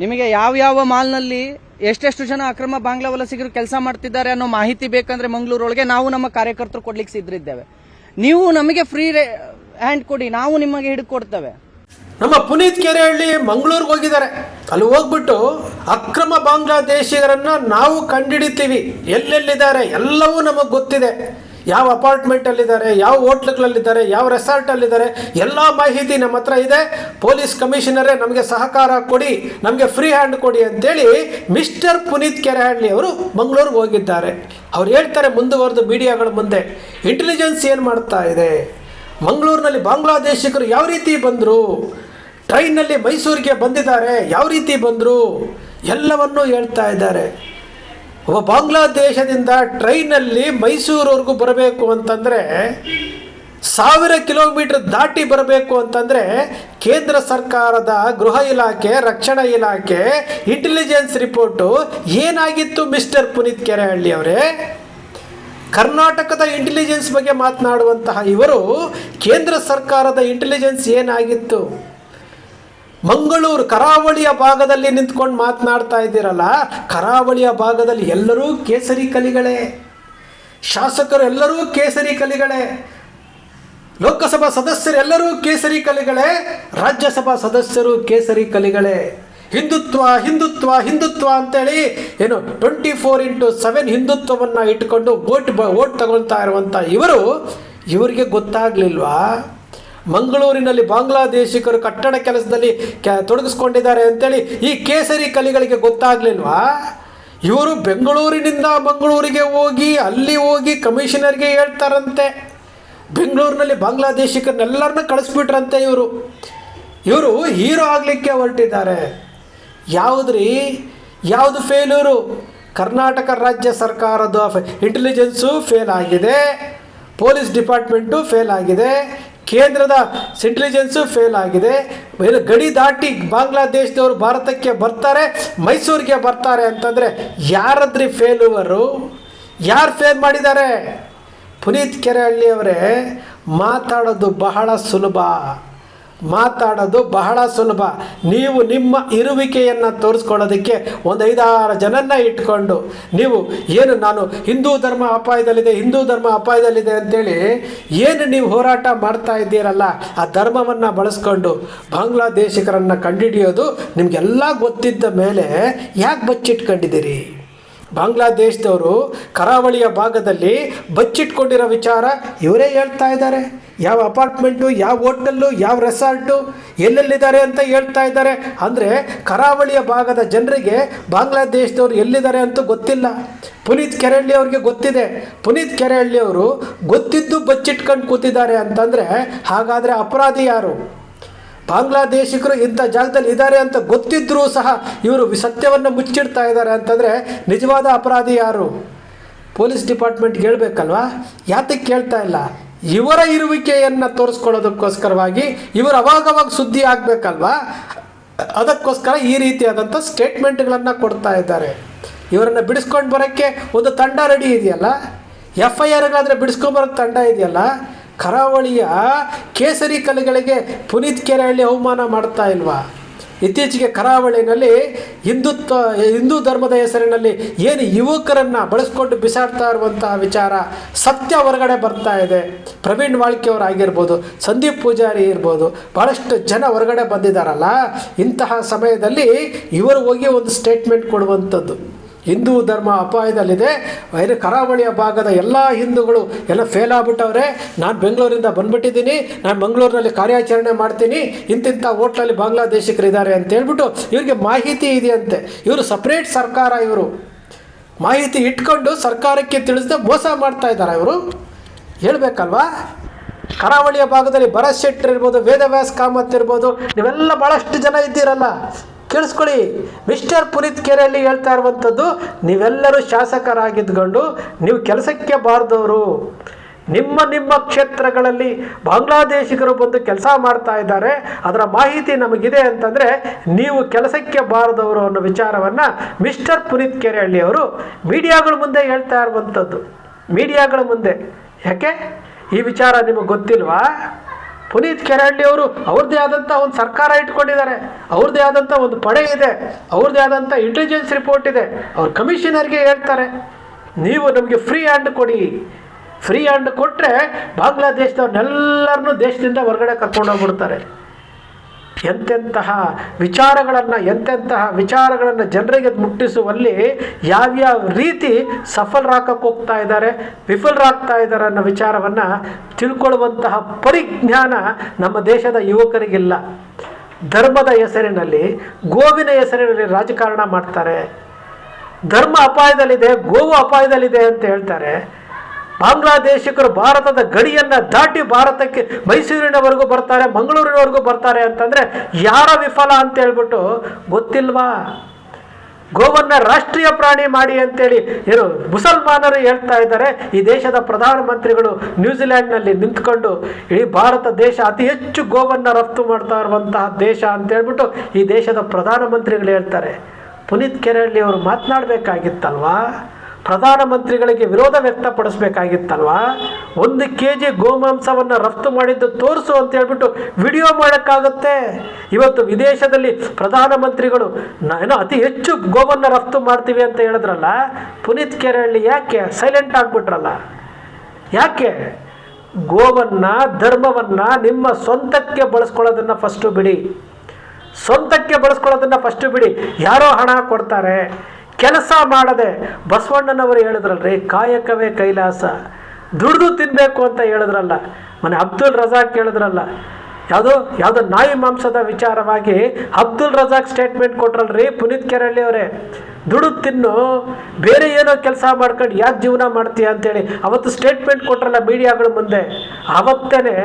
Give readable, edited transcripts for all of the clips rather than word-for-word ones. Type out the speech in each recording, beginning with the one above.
ನಿಮಗೆ ಯಾವ ಮಾಲ್ನಲ್ಲಿ ಎಷ್ಟೆಷ್ಟು ಜನ ಅಕ್ರಮ ಬಾಂಗ್ಲಾ ವಲಸಿಗರು ಕೆಲಸ ಮಾಡ್ತಿದ್ದಾರೆ ಅನ್ನೋ ಮಾಹಿತಿ ಬೇಕಂದ್ರೆ ಮಂಗಳೂರೊಳಗೆ ನಾವು ನಮ್ಮ ಕಾರ್ಯಕರ್ತರು ಕೊಡ್ಲಿಕ್ಕೆ ಸಿದ್ರಿದ್ದೇವೆ. ನೀವು ನಮಗೆ ಫ್ರೀ ಹ್ಯಾಂಡ್ ಕೊಡಿ, ನಾವು ನಿಮಗೆ ಹಿಡ್ಕೊಡ್ತೇವೆ. ನಮ್ಮ ಪುನೀತ್ ಕೆರೆಹಳ್ಳಿ ಮಂಗಳೂರಿಗೆ ಹೋಗಿದ್ದಾರೆ. ಅಲ್ಲಿ ಹೋಗ್ಬಿಟ್ಟು ಅಕ್ರಮ ಬಾಂಗ್ಲಾದೇಶಿಗರನ್ನು ನಾವು ಕಂಡುಹಿಡಿತೀವಿ, ಎಲ್ಲೆಲ್ಲಿದ್ದಾರೆ ಎಲ್ಲವೂ ನಮಗೆ ಗೊತ್ತಿದೆ. ಯಾವ ಅಪಾರ್ಟ್ಮೆಂಟಲ್ಲಿದ್ದಾರೆ, ಯಾವ ಹೋಟ್ಲುಗಳಲ್ಲಿದ್ದಾರೆ, ಯಾವ ರೆಸಾರ್ಟಲ್ಲಿದ್ದಾರೆ, ಎಲ್ಲ ಮಾಹಿತಿ ನಮ್ಮ ಹತ್ರ ಇದೆ. ಪೊಲೀಸ್ ಕಮಿಷನರೇ ನಮಗೆ ಸಹಕಾರ ಕೊಡಿ, ನಮಗೆ ಫ್ರೀ ಹ್ಯಾಂಡ್ ಕೊಡಿ ಅಂತೇಳಿ ಮಿಸ್ಟರ್ ಪುನೀತ್ ಕೆರೆಹಳ್ಳಿ ಅವರು ಮಂಗಳೂರಿಗೆ ಹೋಗಿದ್ದಾರೆ. ಅವ್ರು ಹೇಳ್ತಾರೆ ಮುಂದುವರೆದು ಮೀಡಿಯಾಗಳ ಮುಂದೆ, ಇಂಟೆಲಿಜೆನ್ಸ್ ಏನು ಮಾಡ್ತಾ ಇದೆ, ಮಂಗಳೂರಿನಲ್ಲಿ ಬಾಂಗ್ಲಾದೇಶಿಗರು ಯಾವ ರೀತಿ ಬಂದರು, ಟ್ರೈನಲ್ಲಿ ಮೈಸೂರಿಗೆ ಬಂದಿದ್ದಾರೆ ಯಾವ ರೀತಿ ಬಂದರು, ಎಲ್ಲವನ್ನೂ ಹೇಳ್ತಾ ಇದ್ದಾರೆ. ಒಬ್ಬ ಬಾಂಗ್ಲಾದೇಶದಿಂದ ಟ್ರೈನಲ್ಲಿ ಮೈಸೂರವರೆಗೂ ಬರಬೇಕು ಅಂತಂದರೆ 1000 ಕಿಲೋಮೀಟರ್ ದಾಟಿ ಬರಬೇಕು ಅಂತಂದರೆ ಕೇಂದ್ರ ಸರ್ಕಾರದ ಗೃಹ ಇಲಾಖೆ, ರಕ್ಷಣಾ ಇಲಾಖೆ, ಇಂಟೆಲಿಜೆನ್ಸ್ ರಿಪೋರ್ಟು ಏನಾಗಿತ್ತು ಮಿಸ್ಟರ್ ಪುನೀತ್ ಕೆರೆಹಳ್ಳಿ ಅವರೇ? ಕರ್ನಾಟಕದ ಇಂಟೆಲಿಜೆನ್ಸ್ ಬಗ್ಗೆ ಮಾತನಾಡುವಂತಹ ಇವರು ಕೇಂದ್ರ ಸರ್ಕಾರದ ಇಂಟೆಲಿಜೆನ್ಸ್ ಏನಾಗಿತ್ತು? ಮಂಗಳೂರು ಕರಾವಳಿಯ ಭಾಗದಲ್ಲಿ ನಿಂತ್ಕೊಂಡು ಮಾತನಾಡ್ತಾ ಇದ್ದೀರಲ್ಲ, ಕರಾವಳಿಯ ಭಾಗದಲ್ಲಿ ಎಲ್ಲರೂ ಕೇಸರಿ ಕಲಿಗಳೇ, ಶಾಸಕರು ಎಲ್ಲರೂ ಕೇಸರಿ ಕಲಿಗಳೇ, ಲೋಕಸಭಾ ಸದಸ್ಯರು ಎಲ್ಲರೂ ಕೇಸರಿ ಕಲಿಗಳೇ, ರಾಜ್ಯಸಭಾ ಸದಸ್ಯರು ಕೇಸರಿ ಕಲಿಗಳೇ. ಹಿಂದುತ್ವ ಹಿಂದುತ್ವ ಹಿಂದುತ್ವ ಅಂತೇಳಿ ಏನು 24/7 ಹಿಂದುತ್ವವನ್ನು ಇಟ್ಕೊಂಡು ಓಟ್ ತಗೊಳ್ತಾ ಇರುವಂಥ ಇವರಿಗೆ ಗೊತ್ತಾಗಲಿಲ್ವಾ ಮಂಗಳೂರಿನಲ್ಲಿ ಬಾಂಗ್ಲಾದೇಶಿಗರು ಕಟ್ಟಡ ಕೆಲಸದಲ್ಲಿ ತೊಡಗಿಸ್ಕೊಂಡಿದ್ದಾರೆ ಅಂತೇಳಿ ಈ ಕೇಸರಿ ಕಲಿಗಳಿಗೆ ಗೊತ್ತಾಗಲಿಲ್ವಾ? ಇವರು ಬೆಂಗಳೂರಿನಿಂದ ಮಂಗಳೂರಿಗೆ ಹೋಗಿ ಅಲ್ಲಿ ಹೋಗಿ ಕಮಿಷನರ್ಗೆ ಹೇಳ್ತಾರಂತೆ, ಬೆಂಗಳೂರಿನಲ್ಲಿ ಬಾಂಗ್ಲಾದೇಶಿಗರನ್ನೆಲ್ಲರನ್ನ ಕಳಿಸ್ಬಿಟ್ರಂತೆ. ಇವರು ಹೀರೋ ಆಗಲಿಕ್ಕೆ ಹೊರಟಿದ್ದಾರೆ. ಯಾವುದು ಫೇಲ್ಯೂರು? ಕರ್ನಾಟಕ ರಾಜ್ಯ ಸರ್ಕಾರದ ಇಂಟೆಲಿಜೆನ್ಸು ಫೇಲ್ ಆಗಿದೆ, ಪೊಲೀಸ್ ಡಿಪಾರ್ಟ್ಮೆಂಟು ಫೇಲ್ ಆಗಿದೆ, ಕೇಂದ್ರದ ಇಂಟೆಲಿಜೆನ್ಸು ಫೇಲ್ ಆಗಿದೆ. ಗಡಿ ದಾಟಿ ಬಾಂಗ್ಲಾದೇಶದವರು ಭಾರತಕ್ಕೆ ಬರ್ತಾರೆ, ಮೈಸೂರಿಗೆ ಬರ್ತಾರೆ ಅಂತಂದರೆ ಯಾರದ್ರಿ ಫೇಲ್ಯೂವರು? ಯಾರು ಫೇಲ್ ಮಾಡಿದ್ದಾರೆ? ಪುನೀತ್ ಕೆರೆಹಳ್ಳಿ ಅವರೇ, ಮಾತಾಡೋದು ಬಹಳ ಸುಲಭ. ನೀವು ನಿಮ್ಮ ಇರುವಿಕೆಯನ್ನು ತೋರಿಸ್ಕೊಳ್ಳೋದಕ್ಕೆ ಒಂದು 5-6 ಜನನ್ನ ಇಟ್ಕೊಂಡು ನೀವು ಏನು ನಾನು ಹಿಂದೂ ಧರ್ಮ ಅಪಾಯದಲ್ಲಿದೆ ಅಂತೇಳಿ ಏನು ನೀವು ಹೋರಾಟ ಮಾಡ್ತಾ ಇದ್ದೀರಲ್ಲ, ಆ ಧರ್ಮವನ್ನು ಬಳಸ್ಕೊಂಡು ಬಾಂಗ್ಲಾದೇಶಿಗರನ್ನು ಕಂಡುಹಿಡಿಯೋದು ನಿಮಗೆಲ್ಲ ಗೊತ್ತಿದ್ದ ಮೇಲೆ ಯಾಕೆ ಬಚ್ಚಿಟ್ಕೊಂಡಿದ್ದೀರಿ? ಬಾಂಗ್ಲಾದೇಶದವರು ಕರಾವಳಿಯ ಭಾಗದಲ್ಲಿ ಬಚ್ಚಿಟ್ಕೊಂಡಿರೋ ವಿಚಾರ ಇವರೇ ಹೇಳ್ತಾ ಇದ್ದಾರೆ. ಯಾವ ಅಪಾರ್ಟ್ಮೆಂಟು, ಯಾವ ಹೋಟೆಲ್ಲು, ಯಾವ ರೆಸಾರ್ಟು, ಎಲ್ಲೆಲ್ಲಿದ್ದಾರೆ ಅಂತ ಹೇಳ್ತಾ ಇದ್ದಾರೆ. ಅಂದರೆ ಕರಾವಳಿಯ ಭಾಗದ ಜನರಿಗೆ ಬಾಂಗ್ಲಾದೇಶದವರು ಎಲ್ಲಿದ್ದಾರೆ ಅಂತೂ ಗೊತ್ತಿಲ್ಲ. ಪುನೀತ್ ಕೆರೆಹಳ್ಳಿ ಅವ್ರಿಗೆ ಗೊತ್ತಿದೆ. ಪುನೀತ್ ಕೆರೆಹಳ್ಳಿ ಅವರು ಗೊತ್ತಿದ್ದು ಬಚ್ಚಿಟ್ಕೊಂಡು ಕೂತಿದ್ದಾರೆ ಅಂತಂದರೆ ಹಾಗಾದರೆ ಅಪರಾಧಿ ಯಾರು? ಬಾಂಗ್ಲಾದೇಶಿಗರು ಇಂಥ ಜಾಗದಲ್ಲಿ ಇದ್ದಾರೆ ಅಂತ ಗೊತ್ತಿದ್ದರೂ ಸಹ ಇವರು ಸತ್ಯವನ್ನು ಮುಚ್ಚಿಡ್ತಾ ಇದ್ದಾರೆ ಅಂತಂದರೆ ನಿಜವಾದ ಅಪರಾಧಿ ಯಾರು? ಪೊಲೀಸ್ ಡಿಪಾರ್ಟ್ಮೆಂಟ್ಗೆ ಹೇಳ್ಬೇಕಲ್ವಾ? ಯಾತಕ್ಕೆ ಕೇಳ್ತಾ ಇಲ್ಲ? ಇವರ ಇರುವಿಕೆಯನ್ನು ತೋರಿಸ್ಕೊಳ್ಳೋದಕ್ಕೋಸ್ಕರವಾಗಿ ಇವರು ಅವಾಗವಾಗ ಸುದ್ದಿ ಆಗಬೇಕಲ್ವಾ? ಅದಕ್ಕೋಸ್ಕರ ಈ ರೀತಿಯಾದಂಥ ಸ್ಟೇಟ್ಮೆಂಟ್ಗಳನ್ನು ಕೊಡ್ತಾ ಇದ್ದಾರೆ. ಇವರನ್ನು ಬಿಡಿಸ್ಕೊಂಡು ಬರೋಕ್ಕೆ ಒಂದು ತಂಡ ರೆಡಿ ಇದೆಯಲ್ಲ, FIRಗಾದರೆ ಬಿಡಿಸ್ಕೊಂಬರೋಕ್ಕೆ ತಂಡ ಇದೆಯಲ್ಲ. ಕರಾವಳಿಯ ಕೇಸರಿ ಕಲೆಗಳಿಗೆ ಪುನೀತ್ ಕೆರೆಹಳ್ಳಿ ಅವಮಾನ ಮಾಡ್ತಾ ಇಲ್ವಾ? ಇತ್ತೀಚೆಗೆ ಕರಾವಳಿನಲ್ಲಿ ಹಿಂದೂ ಧರ್ಮದ ಹೆಸರಿನಲ್ಲಿ ಏನು ಯುವಕರನ್ನು ಬಳಸ್ಕೊಂಡು ಬಿಸಾಡ್ತಾ ಇರುವಂತಹ ವಿಚಾರ ಸತ್ಯ ಹೊರಗಡೆ ಬರ್ತಾ ಇದೆ. ಪ್ರವೀಣ್ ವಾಳ್ಕೆ ಅವರು ಆಗಿರ್ಬೋದು, ಸಂದೀಪ್ ಪೂಜಾರಿ ಇರ್ಬೋದು, ಭಾಳಷ್ಟು ಜನ ಹೊರಗಡೆ ಬಂದಿದ್ದಾರಲ್ಲ. ಇಂತಹ ಸಮಯದಲ್ಲಿ ಇವರು ಹೋಗಿ ಒಂದು ಸ್ಟೇಟ್ಮೆಂಟ್ ಕೊಡುವಂಥದ್ದು, ಹಿಂದೂ ಧರ್ಮ ಅಪಾಯದಲ್ಲಿದೆ, ಕರಾವಳಿಯ ಭಾಗದ ಎಲ್ಲ ಹಿಂದೂಗಳು ಎಲ್ಲ ಫೇಲ್ ಆಗಿಬಿಟ್ಟವ್ರೆ, ನಾನು ಬೆಂಗಳೂರಿಂದ ಬಂದುಬಿಟ್ಟಿದ್ದೀನಿ, ನಾನು ಮಂಗಳೂರಿನಲ್ಲಿ ಕಾರ್ಯಾಚರಣೆ ಮಾಡ್ತೀನಿ, ಇಂತಿಂಥ ಹೋಟ್ಲಲ್ಲಿ ಬಾಂಗ್ಲಾದೇಶಿಗರಿದ್ದಾರೆ ಅಂತ ಹೇಳ್ಬಿಟ್ಟು ಇವರಿಗೆ ಮಾಹಿತಿ ಇದೆಯಂತೆ. ಇವರು ಸಪ್ರೇಟ್ ಸರ್ಕಾರ, ಇವರು ಮಾಹಿತಿ ಇಟ್ಕೊಂಡು ಸರ್ಕಾರಕ್ಕೆ ತಿಳಿಸದೆ ಮೋಸ ಮಾಡ್ತಾ ಇದ್ದಾರೆ. ಇವರು ಹೇಳ್ಬೇಕಲ್ವಾ? ಕರಾವಳಿಯ ಭಾಗದಲ್ಲಿ ಭರತ್ ಶೆಟ್ಟರ್ ಇರ್ಬೋದು, ವೇದವ್ಯಾಸ್ ಕಾಮತ್ ಇರ್ಬೋದು, ನೀವೆಲ್ಲ ಭಾಳಷ್ಟು ಜನ ಇದ್ದೀರಲ್ಲ, ಕೇಳಿಸ್ಕೊಳ್ಳಿ. ಮಿಸ್ಟರ್ ಪುನೀತ್ ಕೆರೆಹಳ್ಳಿ ಹೇಳ್ತಾ ಇರುವಂಥದ್ದು, ನೀವೆಲ್ಲರೂ ಶಾಸಕರಾಗಿದ್ದುಕೊಂಡು ನೀವು ಕೆಲಸಕ್ಕೆ ಬಾರದವರು, ನಿಮ್ಮ ಕ್ಷೇತ್ರಗಳಲ್ಲಿ ಬಾಂಗ್ಲಾದೇಶಿಗರು ಬಂದು ಕೆಲಸ ಮಾಡ್ತಾ ಇದ್ದಾರೆ, ಅದರ ಮಾಹಿತಿ ನಮಗಿದೆ ಅಂತಂದರೆ ನೀವು ಕೆಲಸಕ್ಕೆ ಬಾರದವರು ಅನ್ನೋ ವಿಚಾರವನ್ನು ಮಿಸ್ಟರ್ ಪುನೀತ್ ಕೆರೆಹಳ್ಳಿ ಅವರು ಮೀಡಿಯಾಗಳ ಮುಂದೆ ಹೇಳ್ತಾ ಇರುವಂಥದ್ದು. ಮೀಡಿಯಾಗಳ ಮುಂದೆ ಯಾಕೆ ಈ ವಿಚಾರ ನಿಮಗೆ ಗೊತ್ತಿಲ್ವಾ? ಪುನೀತ್ ಕೆರಳ್ಳಿ ಅವರು ಅವ್ರದ್ದೇ ಆದಂಥ ಒಂದು ಸರ್ಕಾರ ಇಟ್ಕೊಂಡಿದ್ದಾರೆ, ಅವ್ರದ್ದೇ ಆದಂಥ ಒಂದು ಪಡೆ ಇದೆ, ಅವ್ರದ್ದೇ ಆದಂಥ ಇಂಟೆಲಿಜೆನ್ಸ್ ರಿಪೋರ್ಟ್ ಇದೆ. ಅವ್ರ ಕಮಿಷನರ್ಗೆ ಹೇಳ್ತಾರೆ, ನೀವು ನಮಗೆ ಫ್ರೀ ಹ್ಯಾಂಡ್ ಕೊಡಿ. ಫ್ರೀ ಹ್ಯಾಂಡ್ ಕೊಟ್ಟರೆ ಬಾಂಗ್ಲಾದೇಶದವ್ರನ್ನೆಲ್ಲರನ್ನೂ ದೇಶದಿಂದ ಹೊರಗಡೆ ಕರ್ಕೊಂಡೋಗ್ಬಿಡ್ತಾರೆ. ಎಂತೆಂತಹ ವಿಚಾರಗಳನ್ನು ಜನರಿಗೆ ಮುಟ್ಟಿಸುವಲ್ಲಿ ಯಾವ್ಯಾವ ರೀತಿ ಸಫಲರಾಗಕ್ಕೆ ಹೋಗ್ತಾ ಇದ್ದಾರೆ, ವಿಫಲರಾಗ್ತಾ ಇದ್ದಾರೆ ಅನ್ನೋ ವಿಚಾರವನ್ನು ತಿಳ್ಕೊಳ್ಳುವಂತಹ ಪರಿಜ್ಞಾನ ನಮ್ಮ ದೇಶದ ಯುವಕರಿಗಿಲ್ಲ. ಧರ್ಮದ ಹೆಸರಿನಲ್ಲಿ, ಗೋವಿನ ಹೆಸರಿನಲ್ಲಿ ರಾಜಕಾರಣ ಮಾಡ್ತಾರೆ. ಧರ್ಮ ಅಪಾಯದಲ್ಲಿದೆ, ಗೋವು ಅಪಾಯದಲ್ಲಿದೆ ಅಂತ ಹೇಳ್ತಾರೆ. ಬಾಂಗ್ಲಾದೇಶಿಕರು ಭಾರತದ ಗಡಿಯನ್ನು ದಾಟಿ ಭಾರತಕ್ಕೆ ಮೈಸೂರಿನವರೆಗೂ ಬರ್ತಾರೆ, ಮಂಗಳೂರಿನವರೆಗೂ ಬರ್ತಾರೆ ಅಂತಂದರೆ ಯಾರ ವಿಫಲ ಅಂತ ಹೇಳ್ಬಿಟ್ಟು ಗೊತ್ತಿಲ್ವಾ? ಗೋವನ್ನು ರಾಷ್ಟ್ರೀಯ ಪ್ರಾಣಿ ಮಾಡಿ ಅಂತೇಳಿ ಏನು ಮುಸಲ್ಮಾನರು ಹೇಳ್ತಾ ಇದ್ದಾರೆ. ಈ ದೇಶದ ಪ್ರಧಾನಮಂತ್ರಿಗಳು ನ್ಯೂಜಿಲ್ಯಾಂಡ್ನಲ್ಲಿ ನಿಂತ್ಕೊಂಡು ಇಡೀ ಭಾರತ ದೇಶ ಅತಿ ಹೆಚ್ಚು ಗೋವನ್ನು ರಫ್ತು ಮಾಡ್ತಾ ಇರುವಂತಹ ದೇಶ ಅಂತ ಹೇಳ್ಬಿಟ್ಟು ಈ ದೇಶದ ಪ್ರಧಾನಮಂತ್ರಿಗಳು ಹೇಳ್ತಾರೆ. ಪುನೀತ್ ಕೆರಳ್ಳಿ ಅವರು ಮಾತನಾಡಬೇಕಾಗಿತ್ತಲ್ವಾ? ಪ್ರಧಾನಮಂತ್ರಿಗಳಿಗೆ ವಿರೋಧ ವ್ಯಕ್ತಪಡಿಸ್ಬೇಕಾಗಿತ್ತಲ್ವಾ? 1 kg ಗೋಮಾಂಸವನ್ನು ರಫ್ತು ಮಾಡಿದ್ದು ತೋರಿಸು ಅಂತ ಹೇಳ್ಬಿಟ್ಟು ವಿಡಿಯೋ ಮಾಡೋಕ್ಕಾಗುತ್ತೆ. ಇವತ್ತು ವಿದೇಶದಲ್ಲಿ ಪ್ರಧಾನಮಂತ್ರಿಗಳು ಏನೋ ಅತಿ ಹೆಚ್ಚು ಗೋವನ್ನು ರಫ್ತು ಮಾಡ್ತೀವಿ ಅಂತ ಹೇಳಿದ್ರಲ್ಲ, ಪುನೀತ್ ಕೆರಳ್ಳಿ ಯಾಕೆ ಸೈಲೆಂಟ್ ಆಗಿಬಿಟ್ರಲ್ಲ? ಯಾಕೆ? ಗೋವನ್ನು, ಧರ್ಮವನ್ನು ನಿಮ್ಮ ಸ್ವಂತಕ್ಕೆ ಬಳಸ್ಕೊಳ್ಳೋದನ್ನು ಫಸ್ಟು ಬಿಡಿ. ಸ್ವಂತಕ್ಕೆ ಬಳಸ್ಕೊಳ್ಳೋದನ್ನು ಫಸ್ಟು ಬಿಡಿ. ಯಾರೋ ಹಣ ಕೊಡ್ತಾರೆ, ಕೆಲಸ ಮಾಡದೆ ಬಸವಣ್ಣನವರು ಹೇಳಿದ್ರಲ್ರಿ, ಕಾಯಕವೇ ಕೈಲಾಸ, ದುಡಿದು ತಿನ್ನಬೇಕು ಅಂತ ಹೇಳಿದ್ರಲ್ಲ. ಮೊನ್ನೆ ಅಬ್ದುಲ್ ರಜಾಕ್ ಹೇಳಿದ್ರಲ್ಲ, ಯಾವುದೋ ನಾಯಿ ಮಾಂಸದ ವಿಚಾರವಾಗಿ ಅಬ್ದುಲ್ ರಜಾಕ್ ಸ್ಟೇಟ್ಮೆಂಟ್ ಕೊಟ್ರಲ್ರಿ ಪುನೀತ್ ಕೆರಳ್ಳಿ ಅವರೇ. ದುಡಿದು ತಿನ್ನು, ಬೇರೆ ಏನೋ ಕೆಲಸ ಮಾಡ್ಕೊಂಡು ಯಾಕೆ ಜೀವನ ಮಾಡ್ತೀಯ ಅಂತೇಳಿ ಅವತ್ತು ಸ್ಟೇಟ್ಮೆಂಟ್ ಕೊಟ್ರಲ್ಲ ಮೀಡಿಯಾಗಳ ಮುಂದೆ. ಆವತ್ತೇ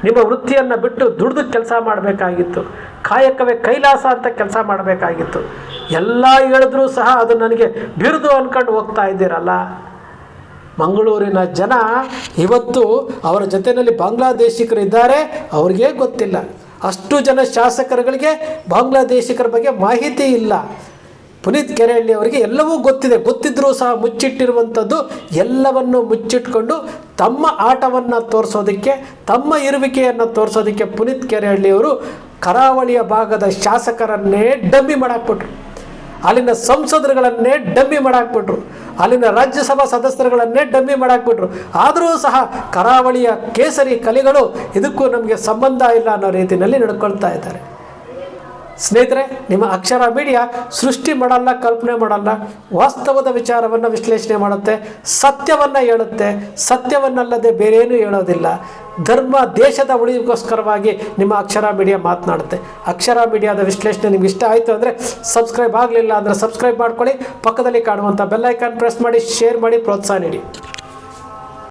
ನಿಮ್ಮ ವೃತ್ತಿಯನ್ನು ಬಿಟ್ಟು ದುಡಿದು ಕೆಲಸ ಮಾಡಬೇಕಾಗಿತ್ತು. ಕಾಯಕವೇ ಕೈಲಾಸ ಅಂತ ಕೆಲಸ ಮಾಡಬೇಕಾಗಿತ್ತು. ಎಲ್ಲ ಹೇಳಿದ್ರೂ ಸಹ ಅದು ನನಗೆ ಬಿರುದು ಅಂದ್ಕೊಂಡು ಹೋಗ್ತಾ ಇದ್ದೀರಲ್ಲ. ಮಂಗಳೂರಿನ ಜನ ಇವತ್ತು ಅವರ ಜೊತೆಯಲ್ಲಿ ಬಾಂಗ್ಲಾದೇಶಿಕರು ಇದ್ದಾರೆ, ಅವ್ರಿಗೆ ಗೊತ್ತಿಲ್ಲ. ಅಷ್ಟು ಜನ ಶಾಸಕರುಗಳಿಗೆ ಬಾಂಗ್ಲಾದೇಶಿಕರ ಬಗ್ಗೆ ಮಾಹಿತಿ ಇಲ್ಲ. ಪುನೀತ್ ಕೆರಳ್ಳಿ ಅವರಿಗೆ ಎಲ್ಲವೂ ಗೊತ್ತಿದೆ, ಗೊತ್ತಿದ್ದರೂ ಸಹ ಮುಚ್ಚಿಟ್ಟಿರುವಂಥದ್ದು ಎಲ್ಲವನ್ನು ಮುಚ್ಚಿಟ್ಕೊಂಡು ತಮ್ಮ ಆಟವನ್ನು ತೋರಿಸೋದಕ್ಕೆ, ತಮ್ಮ ಇರುವಿಕೆಯನ್ನು ತೋರಿಸೋದಕ್ಕೆ ಪುನೀತ್ ಕೆರಳ್ಳಿ ಅವರು ಕರಾವಳಿಯ ಭಾಗದ ಶಾಸಕರನ್ನೇ ಡಮ್ಮಿ ಮಾಡಾಕ್ಬಿಟ್ರು, ಅಲ್ಲಿನ ಸಂಸದರುಗಳನ್ನೇ ಡಮ್ಮಿ ಮಾಡಾಕ್ಬಿಟ್ರು, ಅಲ್ಲಿನ ರಾಜ್ಯಸಭಾ ಸದಸ್ಯರುಗಳನ್ನೇ ಡಮ್ಮಿ ಮಾಡಾಕ್ಬಿಟ್ರು. ಆದರೂ ಸಹ ಕರಾವಳಿಯ ಕೇಸರಿ ಕಲಿಗಳು ಇದಕ್ಕೂ ನಮಗೆ ಸಂಬಂಧ ಇಲ್ಲ ಅನ್ನೋ ರೀತಿಯಲ್ಲಿ ನಡ್ಕೊಳ್ತಾ ಇದ್ದಾರೆ. ಸ್ನೇಹಿತರೆ, ನಿಮ್ಮ ಅಕ್ಷರ ಮೀಡಿಯಾ ಸೃಷ್ಟಿ ಮಾಡಲ್ಲ, ಕಲ್ಪನೆ ಮಾಡಲ್ಲ, ವಾಸ್ತವದ ವಿಚಾರವನ್ನು ವಿಶ್ಲೇಷಣೆ ಮಾಡುತ್ತೆ, ಸತ್ಯವನ್ನು ಹೇಳುತ್ತೆ, ಸತ್ಯವನ್ನಲ್ಲದೆ ಬೇರೇನೂ ಹೇಳೋದಿಲ್ಲ. ಧರ್ಮ ದೇಶದ ಉಳಿಗೋಸ್ಕರವಾಗಿ ನಿಮ್ಮ ಅಕ್ಷರ ಮೀಡಿಯಾ ಮಾತನಾಡುತ್ತೆ. ಅಕ್ಷರ ಮೀಡಿಯಾದ ವಿಶ್ಲೇಷಣೆ ನಿಮ್ಗೆ ಇಷ್ಟ ಆಯಿತು ಅಂದರೆ ಸಬ್ಸ್ಕ್ರೈಬ್ ಆಗಲಿಲ್ಲ ಅಂದರೆ ಸಬ್ಸ್ಕ್ರೈಬ್ ಮಾಡ್ಕೊಳ್ಳಿ, ಪಕ್ಕದಲ್ಲಿ ಕಾಣುವಂಥ ಬೆಲ್ ಐಕಾನ್ ಪ್ರೆಸ್ ಮಾಡಿ, ಶೇರ್ ಮಾಡಿ, ಪ್ರೋತ್ಸಾಹ ನೀಡಿ.